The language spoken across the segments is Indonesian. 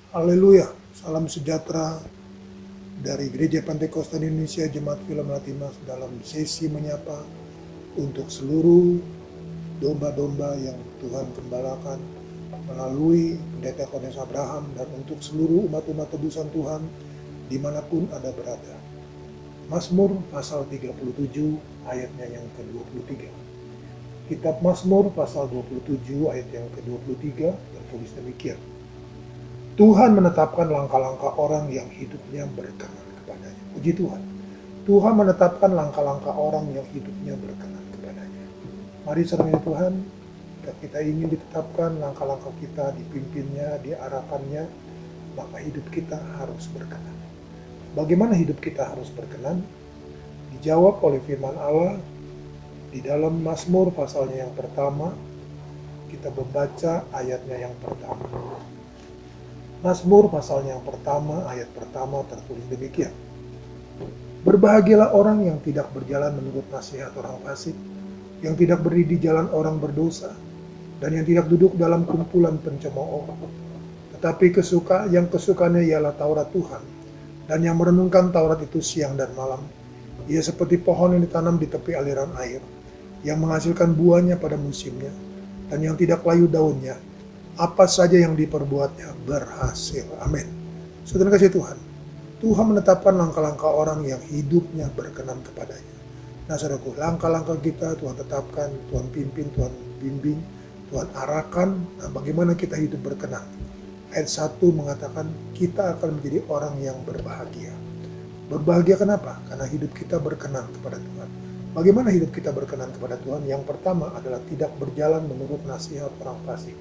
Haleluya, salam sejahtera dari Gereja Pantekosta Indonesia Jemaat Villa Melatimas dalam sesi menyapa untuk seluruh domba-domba yang Tuhan gembalakan melalui Pendeta Cornelius Abraham dan untuk seluruh umat-umat tebusan Tuhan dimanapun Anda berada. Mazmur pasal 37 ayatnya yang ke-23. Kitab Mazmur pasal 27 ayat yang ke-23 tertulis demikian. Tuhan menetapkan langkah-langkah orang yang hidupnya berkenan kepadanya. Puji Tuhan. Tuhan menetapkan langkah-langkah orang yang hidupnya berkenan kepadanya. Mari serengi Tuhan, jika kita ingin ditetapkan langkah-langkah kita, dipimpinnya, diarahkannya, maka hidup kita harus berkenan. Bagaimana hidup kita harus berkenan? Dijawab oleh firman Allah di dalam Mazmur pasalnya yang pertama. Kita membaca ayatnya yang pertama. Mazmur pasalnya yang pertama, ayat pertama tertulis demikian. Berbahagialah orang yang tidak berjalan menurut nasihat orang fasik, yang tidak berdiri di jalan orang berdosa, dan yang tidak duduk dalam kumpulan pencemooh. Tetapi yang kesukaannya ialah Taurat Tuhan, dan yang merenungkan Taurat itu siang dan malam. Ia seperti pohon yang ditanam di tepi aliran air, yang menghasilkan buahnya pada musimnya, dan yang tidak layu daunnya. Apa saja yang diperbuatnya berhasil. Amin. Saudara kasih Tuhan, Tuhan menetapkan langkah-langkah orang yang hidupnya berkenan kepadanya. Nah saudaraku, langkah-langkah kita Tuhan tetapkan, Tuhan pimpin, Tuhan bimbing, Tuhan arahkan. Nah bagaimana kita hidup berkenan? Ayat 1 mengatakan kita akan menjadi orang yang berbahagia. Berbahagia kenapa? Karena hidup kita berkenan kepada Tuhan. Bagaimana hidup kita berkenan kepada Tuhan? Yang pertama adalah tidak berjalan menurut nasihat orang fasik.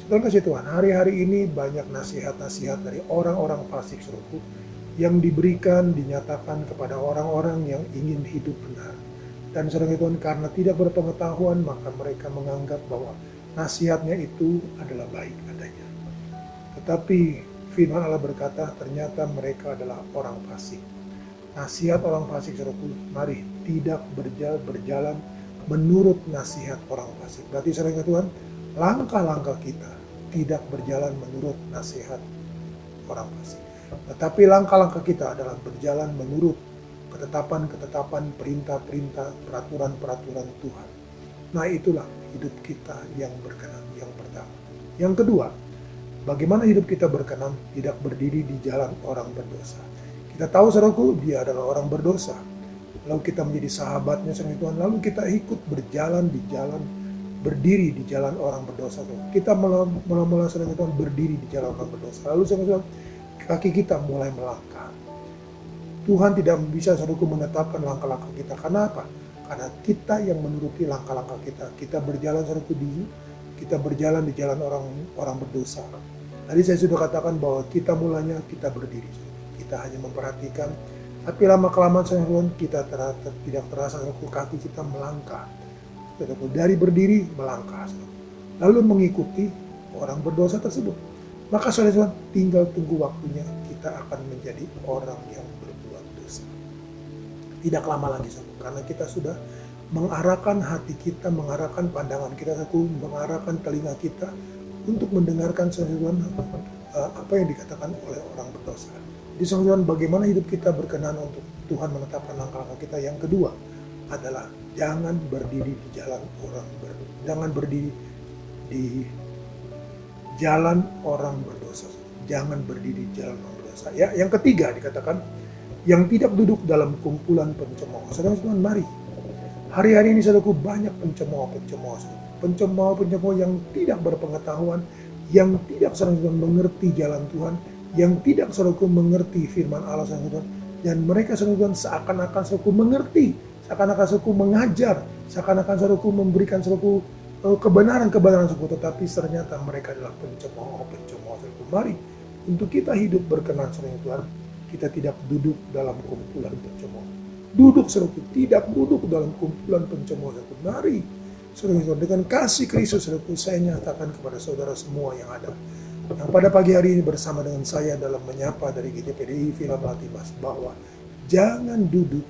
Saudara kasih Tuhan, hari-hari ini banyak nasihat-nasihat dari orang-orang fasik saudaraku yang diberikan, dinyatakan kepada orang-orang yang ingin hidup benar. Dan saudara Tuhan, karena tidak berpengetahuan, maka mereka menganggap bahwa nasihatnya itu adalah baik adanya. Tetapi firman Allah berkata, ternyata mereka adalah orang fasik. Nasihat orang fasik saudaraku, mari tidak berjalan menurut nasihat orang fasik. Berarti saudara Tuhan, langkah-langkah kita tidak berjalan menurut nasihat orang fasik. Tetapi langkah-langkah kita adalah berjalan menurut ketetapan-ketetapan, perintah-perintah, peraturan-peraturan Tuhan. Nah itulah hidup kita yang berkenan, yang pertama. Yang kedua, bagaimana hidup kita berkenan? Tidak berdiri di jalan orang berdosa. Kita tahu saudaraku, dia adalah orang berdosa. Lalu kita menjadi sahabatnya sama Tuhan, lalu kita ikut berjalan di jalan, berdiri di jalan orang berdosa. Kita mula-mula sedang Tuhan berdiri di jalan orang berdosa. Lalu Tuhan, kaki kita mulai melangkah. Tuhan tidak bisa saudaraku menetapkan langkah-langkah kita. Karena apa? Karena kita yang menuruti langkah-langkah kita. Kita berjalan saudaraku kita berjalan di jalan orang berdosa. Tadi saya sudah katakan bahwa kita mulanya kita berdiri. Kita hanya memperhatikan. Tapi lama-kelamaan Tuhan kita tidak terasa kaki kita melangkah. Dari berdiri melangkah, lalu mengikuti orang berdosa tersebut. Maka saudara tinggal tunggu waktunya kita akan menjadi orang yang berbuat dosa. Tidak lama lagi saudara, karena kita sudah mengarahkan hati kita, mengarahkan pandangan kita, mengarahkan telinga kita untuk mendengarkan saudara apa yang dikatakan oleh orang berdosa. Jadi saudara, bagaimana hidup kita berkenan untuk Tuhan menetapkan langkah-langkah kita. Yang kedua adalah jangan berdiri di jalan jangan berdiri di jalan orang berdosa. Jangan berdiri di jalan orang berdosa. Ya, yang ketiga dikatakan yang tidak duduk dalam kumpulan pencemooh. Saudara-saudara, mari. Hari-hari ini saudaraku banyak pencemooh yang tidak berpengetahuan, yang tidak saudara mengerti jalan Tuhan, yang tidak saudaraku mengerti firman Allah saudara, dan mereka saudara seakan-akan saudaraku mengerti, seakan-akan saudaraku mengajar, seakan-akan saudaraku memberikan saudaraku kebenaran saudaraku, tetapi ternyata mereka adalah pencemooh saudaraku. Mari untuk kita hidup berkenan saudara Tuhan, kita tidak duduk dalam kumpulan pencemooh. Saudaraku, tidak duduk dalam kumpulan pencemooh saudaraku. Mari saudara, dengan kasih Kristus saudaraku, saya nyatakan kepada saudara semua yang ada, yang pada pagi hari ini bersama dengan saya dalam menyapa dari GJPDI Villa Melatimas, bahwa jangan duduk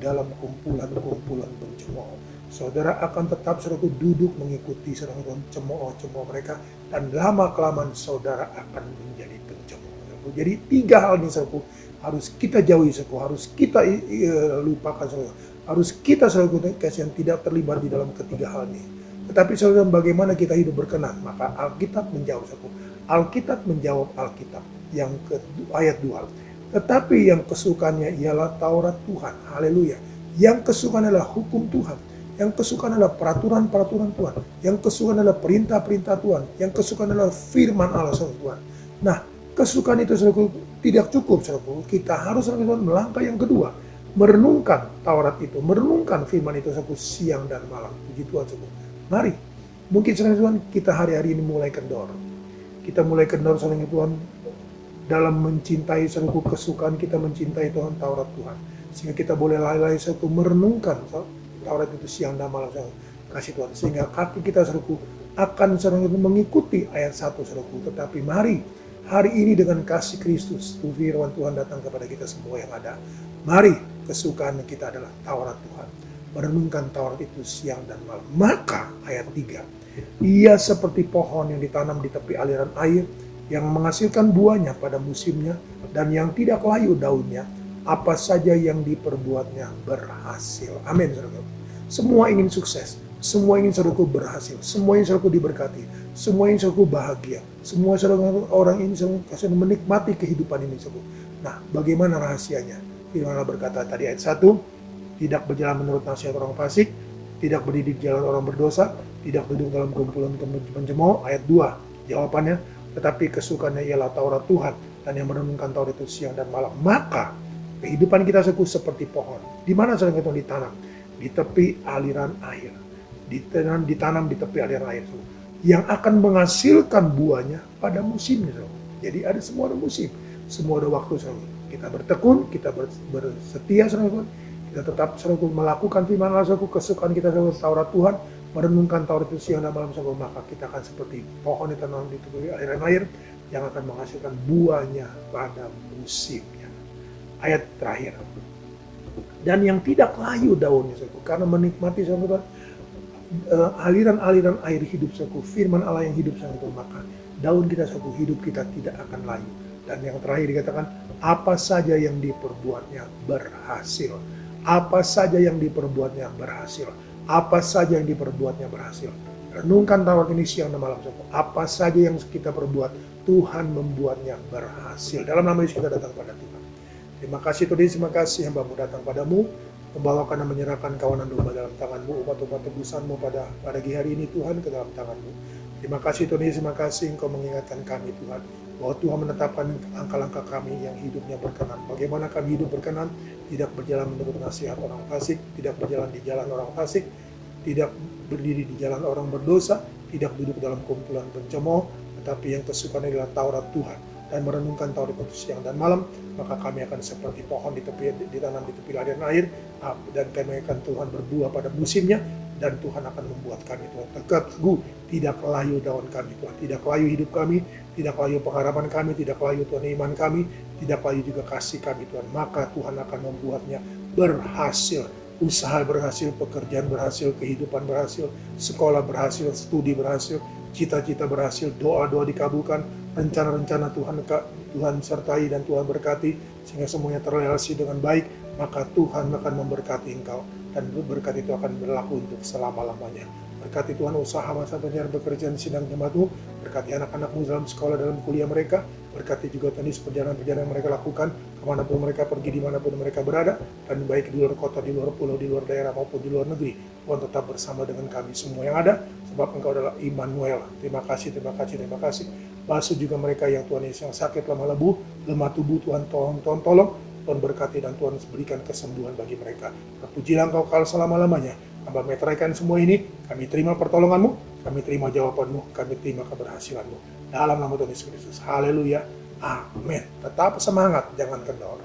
dalam kumpulan pencemooh. Saudara akan tetap saudaraku duduk mengikuti saudara cemooh mereka, dan lama kelamaan saudara akan menjadi pencemooh. saudaraku. Jadi 3 hal ini saudaraku harus kita jauhi saudaraku, harus kita lupakan saudaraku. Harus kita saudaraku yang tidak terlibat di dalam ketiga hal ini. Tetapi saudara, bagaimana kita hidup berkenan? Maka Alkitab menjawab saudaraku. Alkitab menjawab Alkitab yang ke ayat 2. Tetapi yang kesukaannya ialah Taurat Tuhan. Haleluya. Yang kesukaan adalah hukum Tuhan. Yang kesukaan adalah peraturan-peraturan Tuhan. Yang kesukaan adalah perintah-perintah Tuhan. Yang kesukaan adalah firman Allah Tuhan. Nah, kesukaan itu saudaraku tidak cukup saudaraku. Kita harus saudaraku melangkah yang kedua. Merenungkan Taurat itu. Merenungkan firman itu saudaraku siang dan malam. Puji Tuhan saudaraku. Mari. Mungkin saudara kita hari-hari ini mulai kendor. Kita mulai kendor saudara Tuhan. Dalam mencintai saudaraku kesukaan kita mencintai Tuhan Taurat Tuhan. Sehingga kita boleh lalai saudaraku merenungkan Taurat itu siang dan malam saudaraku. Kasih Tuhan. Sehingga kaki kita saudaraku akan saudaraku mengikuti ayat 1 saudaraku. Tetapi mari hari ini dengan kasih Kristus, firman Tuhan datang kepada kita semua yang ada. Mari kesukaan kita adalah Taurat Tuhan. Merenungkan Taurat itu siang dan malam. Maka ayat 3. Ia seperti pohon yang ditanam di tepi aliran air, yang menghasilkan buahnya pada musimnya, dan yang tidak layu daunnya, apa saja yang diperbuatnya berhasil. Amin, saudara. Semua ingin sukses, semua ingin saudaraku berhasil, semua ingin saudaraku diberkati, semua ingin saudaraku bahagia, semua saudaraku orang ini saudaraku menikmati kehidupan ini saudaraku. Nah, bagaimana rahasianya? Firman Allah berkata tadi ayat 1, tidak berjalan menurut nasihat orang fasik, tidak berdiri di jalan orang berdosa, tidak duduk dalam kumpulan pencemooh. Ayat 2, jawabannya, tetapi kesukaannya ialah Taurat Tuhan, dan yang merenungkan Taurat itu siang dan malam. Maka kehidupan kita seperti pohon. Di mana saudara kita ditanam? Di tepi aliran air. Ditanam di tepi aliran air. Yang akan menghasilkan buahnya pada musimnya. Jadi ada semua ada musim. Semua ada waktu. Kita bertekun, kita bersetia. Kita tetap melakukan firman Allah. Kesukaan kita Taurat Tuhan. Merenungkan Taurat itu siang dan malam. Maka kita akan seperti pohon ditanam di tepi aliran air. Yang akan menghasilkan buahnya pada musimnya. Ayat terakhir. Dan yang tidak layu daunnya, karena menikmati aliran-aliran air hidup, firman Allah yang hidup, maka daun kita, hidup kita tidak akan layu. Dan yang terakhir dikatakan, apa saja yang diperbuatnya berhasil. Apa saja yang diperbuatnya berhasil. Apa saja yang diperbuatnya berhasil. Renungkan Taurat ini siang dan malam. Apa saja yang kita perbuat, Tuhan membuatnya berhasil. Dalam nama Yesus kita datang pada Tuhan. Terima kasih Tuhan, terima kasih hamba-Mu datang padamu, membawakan dan menyerahkan kawanan domba dalam tangan-Mu, umat-umat tebusan-Mu pada pagi hari ini Tuhan ke dalam tangan-Mu. Terima kasih Tuhan, terima kasih Engkau mengingatkan kami Tuhan, bahwa Tuhan menetapkan langkah-langkah kami yang hidupnya berkenan. Bagaimana kami hidup berkenan? Tidak berjalan menurut nasihat orang fasik, tidak berjalan di jalan orang fasik, tidak berdiri di jalan orang berdosa, tidak duduk dalam kumpulan pencemooh, tetapi yang kesukaan adalah Taurat Tuhan. Dan merenungkan Taurat itu siang dan malam, maka kami akan seperti pohon ditanam di tepi aliran air, dan kami akan Tuhan berbuah pada musimnya, dan Tuhan akan membuat kami Tuhan teguh, tidak layu daun kami Tuhan, tidak layu hidup kami, tidak layu pengharapan kami, tidak layu Tuhan iman kami, tidak layu juga kasih kami Tuhan, maka Tuhan akan membuatnya berhasil. Usaha berhasil, pekerjaan berhasil, kehidupan berhasil, sekolah berhasil, studi berhasil, cita-cita berhasil, doa-doa dikabulkan, rencana-rencana Tuhan sertai dan Tuhan berkati, sehingga semuanya terrealisasi dengan baik, maka Tuhan akan memberkati engkau, dan berkat itu akan berlaku untuk selama-lamanya. Berkati Tuhan usaha masa pencarian pekerjaan sidang jemaat-Mu, berkati anak-anak-Mu dalam sekolah, dalam kuliah mereka, berkati juga tenis perjalanan-perjalanan yang mereka lakukan, kemanapun mereka pergi, dimanapun mereka berada, dan baik di luar kota, di luar pulau, di luar daerah, maupun di luar negeri, Tuhan tetap bersama dengan kami semua yang ada, sebab Engkau adalah Immanuel. Terima kasih, terima kasih, terima kasih. Basuh juga mereka yang Tuhan Yesus yang sakit, lemah lebu, lemah tubuh, Tuhan tolong, Tuhan berkati dan Tuhan berikan kesembuhan bagi mereka. Terpujilah Engkau kal selama-lamanya. Hamba meteraikan semua ini, kami terima pertolongan-Mu, kami terima jawaban-Mu, kami terima keberhasilan-Mu. Dalam nama Tuhan Yesus Kristus. Haleluya. Amin. Tetap semangat, jangan kendor.